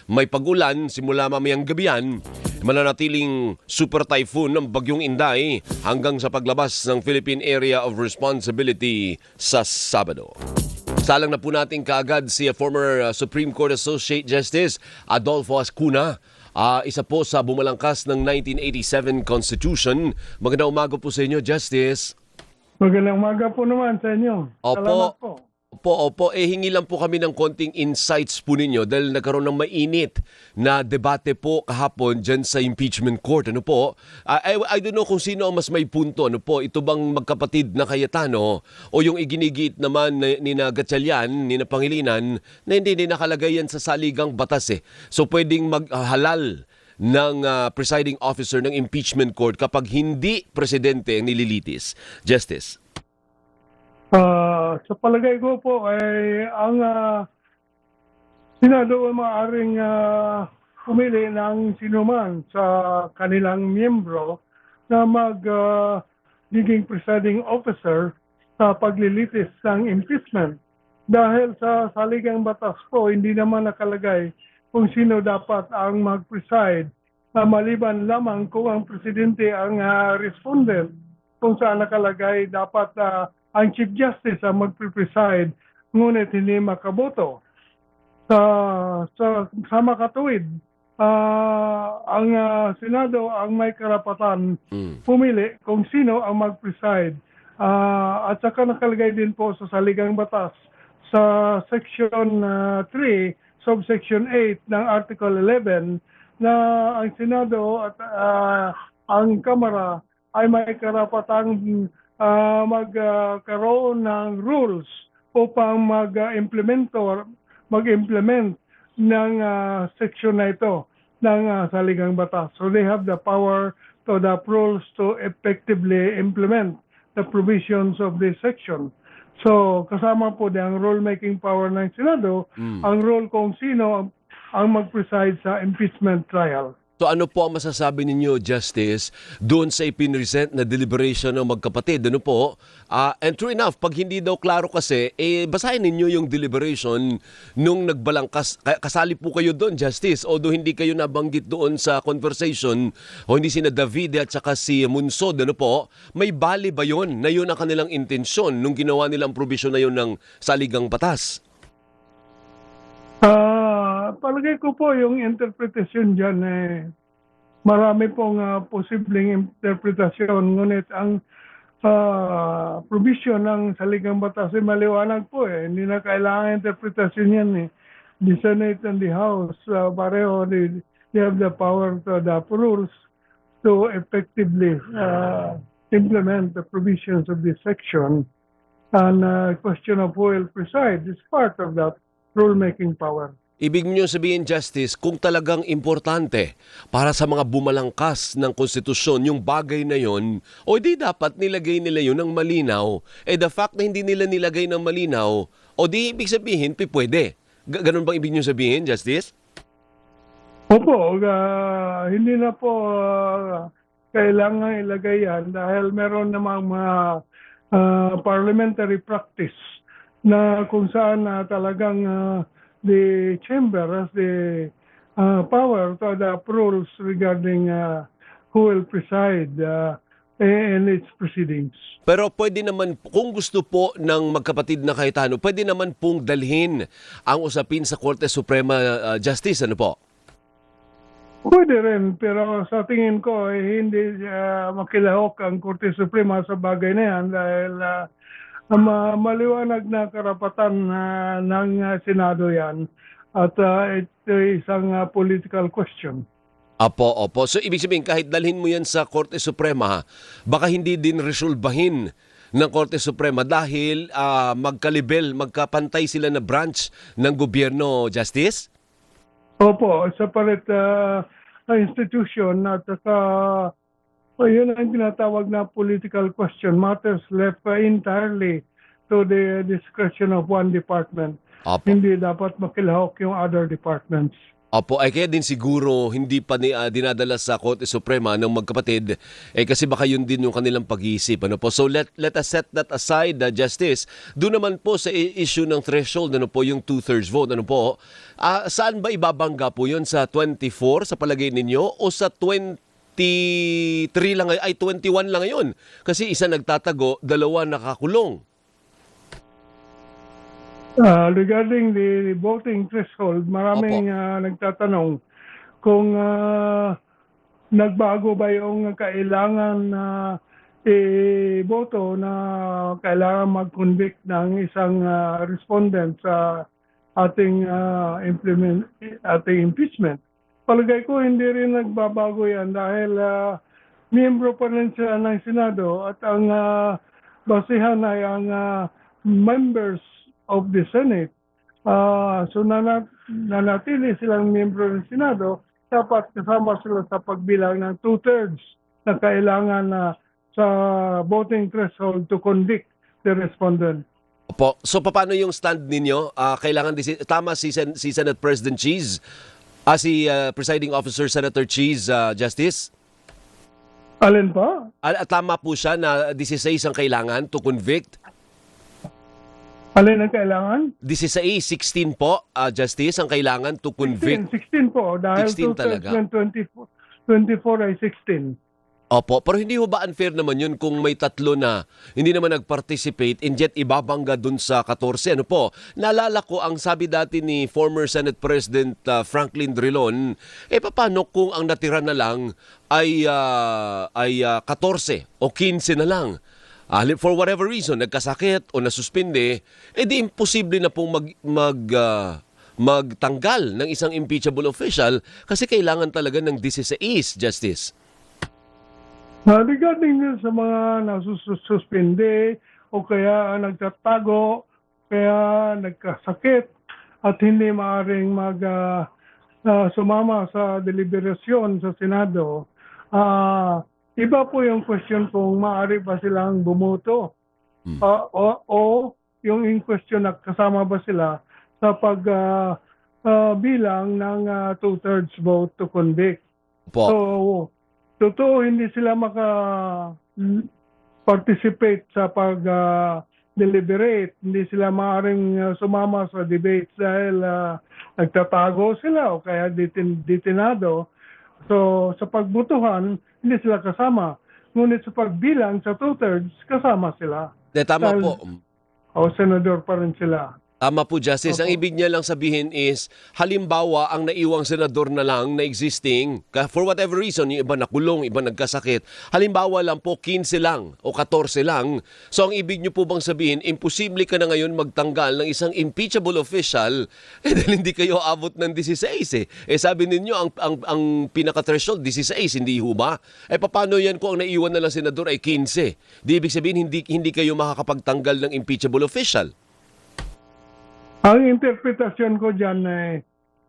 may pag-ulan simula mamayang gabi yan. Mananatiling super typhoon ng Bagyong Inday hanggang sa paglabas ng Philippine Area of Responsibility sa Sabado. Salang na po natin kaagad si former Supreme Court Associate Justice Adolfo Ascuna. Isa po sa bumalangkas ng 1987 Constitution. Magandang umaga po sa inyo, Justice. Magandang umaga po naman sa inyo. Salamat po. Opo. Hingi lang po kami ng konting insights po ninyo dahil nagkaroon ng mainit na debate po kahapon dyan sa impeachment court. Ano po? I don't know kung sino ang mas may punto. Ano po? Ito bang magkapatid na Cayetano o yung iginigiit naman ni na Gatchalian, ni na Pangilinan na hindi nakalagay yan sa saligang batas eh. So pwedeng maghalal ng presiding officer ng impeachment court kapag hindi presidente ang nililitis. Justice. Sa palagay ko po ay ang Senado ay maaaring pumili ng sinuman sa kanilang miyembro na magiging presiding officer sa paglilitis ng impeachment. Dahil sa saligang batas po, hindi naman nakalagay kung sino dapat ang mag-preside maliban lamang kung ang presidente ang respondent, kung saan nakalagay dapat ang Chief Justice ang mag-preside ngunit hindi makaboto. Sa makatuwid, ang Senado ang may karapatan pumili kung sino ang mag-preside. At saka nakalagay din po sa saligang batas sa Section 3, Subsection 8 ng Article 11 na ang Senado at ang Kamara ay may karapatang magkaroon ng rules upang mag-implement ng section na ito ng saligang batas. So they have the power to adopt rules to effectively implement the provisions of this section. So kasama po ang rule-making power ng Senado, ang role kung sino ang mag-preside sa impeachment trial. So ano po ang masasabi ninyo, Justice, doon sa ipinresent na deliberation ng magkapatid? Ano po? And true enough, pag hindi daw klaro kasi, basahin ninyo yung deliberation nung nagbalangkas. Kasali po kayo doon, Justice, although hindi kayo nabanggit doon sa conversation, o hindi sina Davide at saka si Munsod, ano po? May bali ba yun na yun ang kanilang intensyon nung ginawa nilang provision na yun ng saligang batas? Palagay ko po yung interpretasyon dyan marami pong posibleng interpretasyon, ngunit ang provision ng saligang batas ay maliwanag po Hindi na kailangan interpretasyon yan The Senate and the House, pareho, they have the power to adopt rules to effectively implement the provisions of this section. And question of who will preside is part of that rule-making power. Ibig niyo sabihin, Justice, kung talagang importante para sa mga bumalangkas ng konstitusyon yung bagay na yon, o di dapat nilagay nila yun ng malinaw, the fact na hindi nila nilagay ng malinaw, o di ibig sabihin, pwede. Ganun bang ibig niyo sabihin, Justice? Opo, hindi na po kailangan ilagay yan dahil meron namang mga parliamentary practice na kung saan talagang the chamber has the power to adopt rules regarding who will preside in its proceedings. Pero pwede naman, kung gusto po ng magkapatid na Cayetano, pwede naman pong dalhin ang usapin sa Korte Suprema Justice, ano po? Pwede rin, pero sa tingin ko hindi makilahok ang Korte Suprema sa bagay na yan dahil maliwanag na karapatan ng Senado yan at ito isang political question. Opo. So ibig sabihin kahit dalhin mo yan sa Korte Suprema, baka hindi din resolbahin ng Korte Suprema dahil magkapantay sila na branch ng gobyerno, Justice? Opo, separate institution at yun ang tinatawag na political question. Matters left entirely to the discretion of one department. Opo. Hindi dapat makilahok yung other departments. Opo, ay kaya din siguro hindi pa dinadala sa Korte Suprema ng magkapatid kasi baka yun din yung kanilang pag-iisip. Ano po? So let us set that aside, Justice. Doon naman po sa issue ng threshold, ano po, yung two-thirds vote, ano po, saan ba ibabangga po yun? Sa 24 sa palagay ninyo o sa 23 lang, ay 21 lang ngayon? Kasi isa nagtatago, dalawa nakakulong. Regarding the voting threshold, maraming nagtatanong kung nagbago ba yung kailangan na boto na kailangan mag-convict ng isang respondent sa ating impeachment. Palagay ko hindi rin nagbabago yan dahil miyembro pa rin siya ng Senado at ang basihan ay ang members of the Senate. So nanatili silang miyembro ng Senado, dapat kasama sila sa pagbilang ng two-thirds na kailangan sa voting threshold to convict the respondent. Opo. So paano yung stand ninyo? Kailangan tama si Senate President Cheese, si Presiding Officer Senator Cheese, Justice? Alin pa? Tama po siya na 16 ang kailangan to convict? Alin ang kailangan? 16 po, Justice, ang kailangan to convict. 16 po, dahil 16 talaga. 24 ay 16. Opo, pero hindi ho ba unfair naman yun kung may tatlo na hindi naman nag-participate and yet ibabangga dun sa 14? Ano po, naalala ko ang sabi dati ni former Senate President Franklin Drilon, paano kung ang natira na lang ay 14 o 15 na lang? For whatever reason, nagkasakit o nasuspinde, di imposible na pong magtanggal ng isang impeachable official kasi kailangan talaga ng 16, Justice. Regarding din sa mga nasususpinde o kaya nagtatago, kaya nagkasakit at hindi maaaring sumama sa deliberasyon sa Senado, iba po yung question kung maaari ba silang bumoto o yung in question na kasama ba sila sa pagbilang ng two-thirds vote to convict. Po. So, totoo hindi sila maka-participate sa pag-deliberate. Hindi sila maaaring sumama sa debates dahil nagtatago sila o kaya detinado. So, sa pagbutuhan, hindi sila kasama. Ngunit sa pagbilang sa two-thirds, kasama sila. Tama po. O, senador pa rin sila. Tama po, Justice. Ang ibig niya lang sabihin is, halimbawa, ang naiwang senador na lang na existing, for whatever reason, yung iba nakulong, iba nagkasakit, halimbawa lang po, 15 lang o 14 lang. So, ang ibig niyo po bang sabihin, imposible ka na ngayon magtanggal ng isang impeachable official dahil hindi kayo abot ng 16 sabi ninyo, ang pinaka-threshold, 16, hindi ho ba? Paano yan kung ang naiwan na lang senador ay 15? Di ibig sabihin, hindi kayo makakapagtanggal ng impeachable official? Ang interpretasyon ko dyan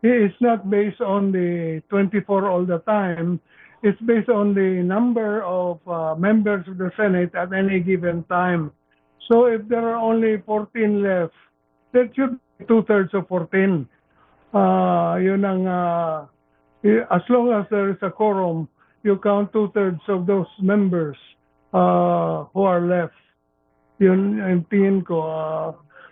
is not based on the 24 all the time. It's based on the number of members of the Senate at any given time. So if there are only 14 left, that should be two-thirds of 14. Yun ang, as long as there is a quorum, you count two-thirds of those members who are left. Yun ang tingin ko.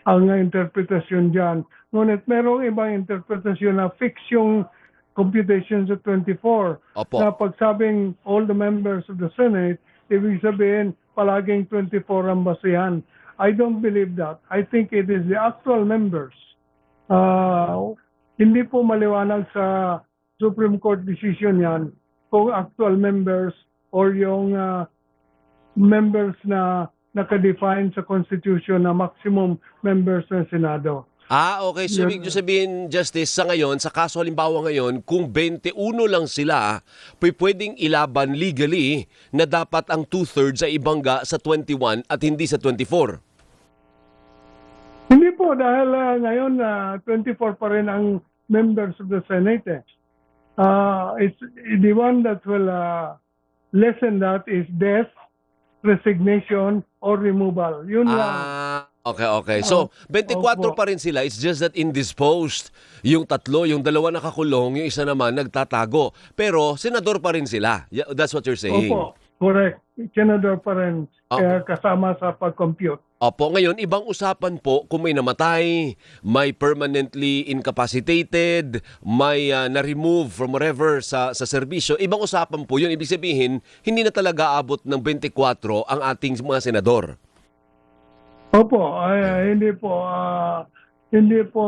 Ang interpretasyon dyan. Ngunit merong ibang interpretasyon na fix yung computation sa 24. Opo. Na pagsabing all the members of the Senate, ibig sabihin palaging 24 ang basihan. I don't believe that. I think it is the actual members. Hindi po maliwanag sa Supreme Court decision yan kung actual members or yung members na naka-define sa Constitution na maximum members ng Senado. Okay. So, ibig sabihin, Justice, sa ngayon, sa kaso halimbawa ngayon, kung 21 lang sila, pwedeng ilaban legally na dapat ang two-thirds ay ibangga sa 21 at hindi sa 24. Hindi po, dahil ngayon 24 pa rin ang members of the Senate. It's the one that will lessen that is death, resignation, or removal. Yun lang. Okay. So, 24 Opo. pa rin sila. It's just that indisposed. Yung tatlo, yung dalawa nakakulong, yung isa naman nagtatago. Pero, senador pa rin sila. Yeah, that's what you're saying. Opo, correct. Senador pa rin kasama sa pag-compute. Opo, ngayon, ibang usapan po kung may namatay, may permanently incapacitated, may na-remove from wherever sa serbisyo. Ibang usapan po yun. Ibig sabihin, hindi na talaga abot ng 24 ang ating mga senador. Opo, hindi po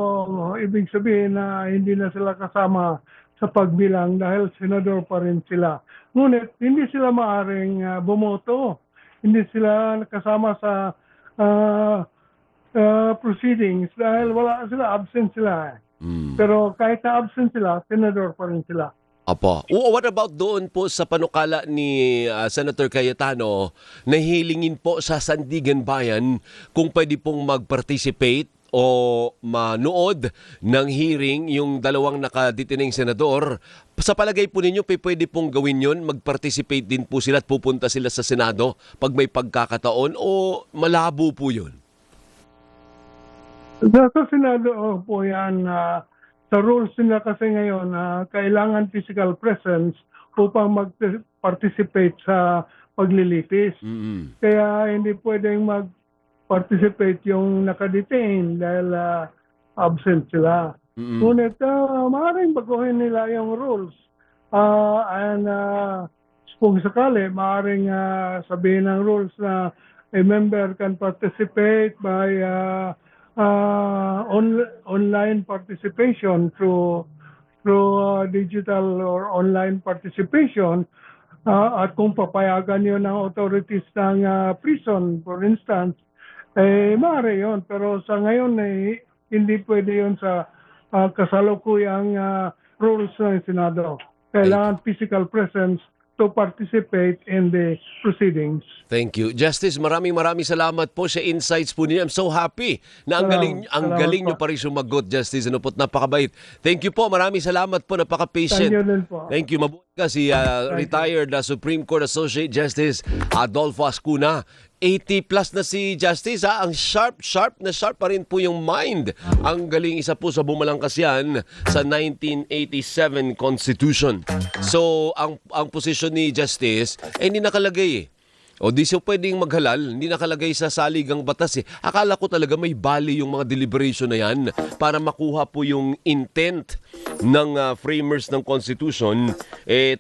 ibig sabihin na hindi na sila kasama sa pagbilang dahil senador pa rin sila. Ngunit hindi sila maaring bumoto. Hindi sila kasama sa proceedings dahil wala sila, absent sila. Pero kahit na absent sila, senador pa rin sila. Opo. What about doon po sa panukala ni Senator Cayetano na hilingin po sa Sandigan Bayan kung pwede pong mag-participate o manood ng hearing yung dalawang nakadetining senador? Sa palagay po ninyo, pwede pong gawin yun? Mag-participate din po sila at pupunta sila sa Senado pag may pagkakataon o malabo po yun? Sa Senado po yan, sa rules nila kasi ngayon, kailangan physical presence upang mag-participate sa paglilitis. Kaya hindi pwedeng mag-participate yung nakadetain dahil absent sila. Ngunit maaaring baguhin nila yung rules. Kung sakali, maaaring sabihin ng rules na a member can participate by online participation through digital or online participation at kung papayagan yun ng authorities ng prison, for instance, maaari yun. Pero sa ngayon, hindi pwede yun sa kasalukuyang rules ng Senado. Kailangan physical presence to participate in the proceedings. Thank you. Justice, maraming salamat po sa insights po ninyo. I'm so happy na ang galing nyo pa rin sumagot, Justice. Ano po't napakabait. Thank you po. Maraming salamat po. Napaka-patient. Thank you din po. Thank you. Mabuhay ka si retired Supreme Court Associate Justice Adolfo Ascuna. 80 plus na si Justice, ha? Ang sharp pa rin po yung mind. Ang galing, isa po sa bumalangkas yan sa 1987 Constitution. So, ang posisyon ni Justice, hindi nakalagay O di siya pwedeng maghalal, hindi nakalagay sa saligang batas . Akala ko talaga may bali yung mga deliberation na yan para makuha po yung intent ng framers ng Constitution.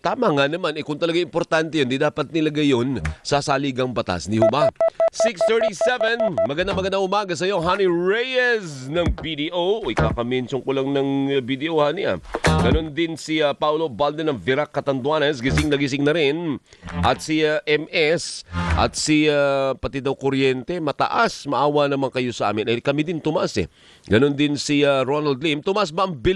Tama nga naman, kung talaga importante yun, di dapat nilagay yun sa saligang batas. Di ba? 6:37, magandang umaga sa iyo, Honey Reyes ng BDO. Kakamention ko lang ng BDO, Honey. Ganon din si Paulo Balde ng Virac Catanduanes, gising na rin. At si MS at si pati daw kuryente, mataas. Maawa naman kayo sa amin. Kami din tumaas . Ganon din si Ronald Lim. Tumaas ba ang bill